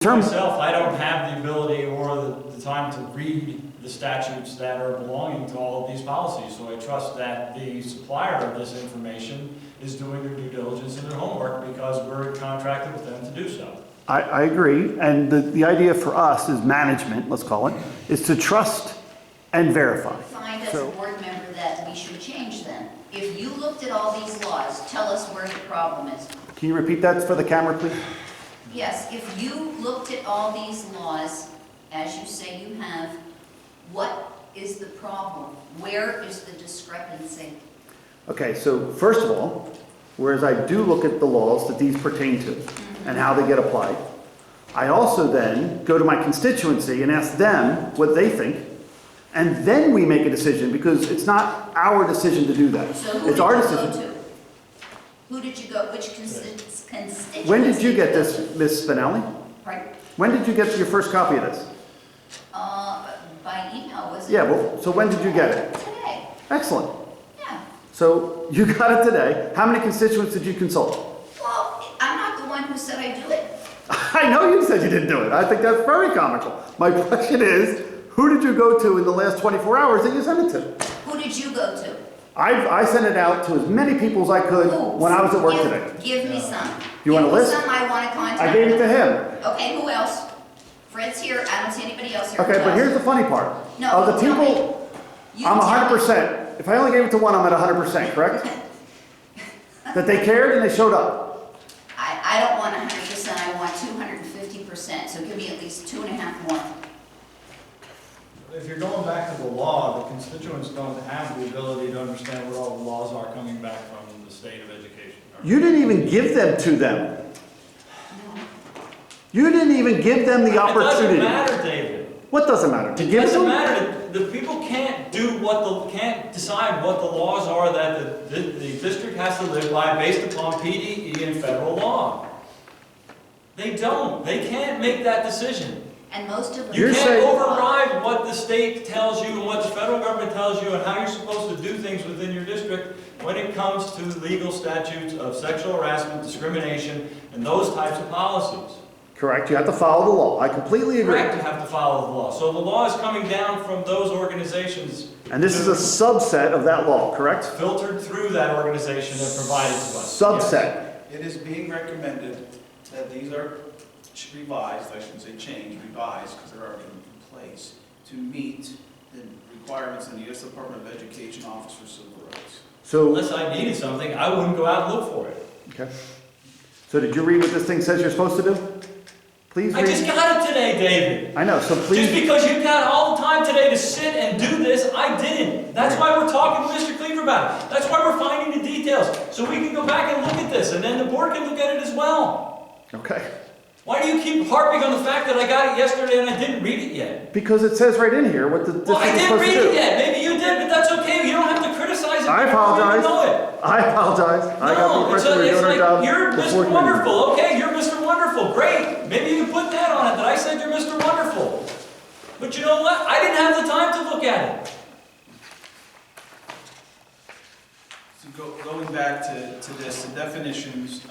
Myself, I don't have the ability or the time to read the statutes that are belonging to all of these policies, so I trust that the supplier of this information is doing their due diligence and their homework because we're contracted with them to do so. I agree, and the idea for us is management, let's call it, is to trust and verify. Find as a board member that we should change then. If you looked at all these laws, tell us where the problem is. Can you repeat that for the camera, please? Yes, if you looked at all these laws, as you say you have, what is the problem? Where is the discrepancy? Okay, so first of all, whereas I do look at the laws that these pertain to and how they get applied, I also then go to my constituency and ask them what they think, and then we make a decision because it's not our decision to do that. So who it's did our you decision. go to? Who did you go, which constituency? When did you get this, Ms. Spinelli? Pardon? When did you get your first copy of this? By email, was it? Yeah, well, so when did you get it? Today. Excellent. Yeah. So you got it today. How many constituents did you consult? Well, I'm not the one who said I do it. I know you said you didn't do it. I think that's very comical. My question is, who did you go to in the last 24 hours that you sent it to? Who did you go to? I sent it out to as many people as I could when I was at work today. Give me some. You want a list? Give me some, I want to contact. I gave it to him. Okay, who else? Fred's here, I don't see anybody else here. Okay, Who but else? here's the funny part. No, Of the tell me. people, You I'm tell me. 100%. If I only gave it to one, I'm at 100%, correct? That they cared and they showed up. I don't want 100%, I want 250%, so give me at least 2.5 more. If you're going back to the law, the constituents don't have the ability to understand what all the laws are coming back from the state of education. You didn't even give them to them. You didn't even give them the opportunity. It doesn't matter, David. What doesn't matter? To It give doesn't them? matter. The people can't can't decide what the laws are that the district has to live by based upon PDE and federal law. They don't. They can't make that decision. And most of them. You You're can't saying- override what the state tells you and what the federal government tells you and how you're supposed to do things within your district when it comes to legal statutes of sexual harassment, discrimination, and those types of policies. Correct, you have to follow the law. I completely agree. Correct, you have to follow the law. So the law is coming down from those organizations. And this is a subset of that law, correct? Filtered through that organization and provided to us. Subset. It is being recommended that these are revised, I shouldn't say changed, revised, because they're already in place, to meet the requirements in the U.S. Department of Education Office for Civil Rights. So, Unless I needed something, I wouldn't go out and look for it. okay. So did you read what this thing says you're supposed to do? Please I read. just got it today, David. I know, so Just please. because you got all the time today to sit and do this, I didn't. That's why we're talking to Mr. Cleaver about it. That's why we're finding the details, so we can go back and look at this, and then the board can look at it as well. Okay. Why do you keep harping on the fact that I got it yesterday and I didn't read it yet? Because it says right in here what the Well, I district is didn't supposed to read do. it yet. Maybe you did, but that's okay. You don't have to criticize it. I You don't apologize. even know it. I apologize. I got No, the it's impression we were doing our like, job you're before Mr. committee. Wonderful. Okay, you're Mr. Wonderful. Great. Maybe you can put that on it, that I said you're Mr. Wonderful. But you know what? I didn't have the time to look at it. So going back to this, the definitions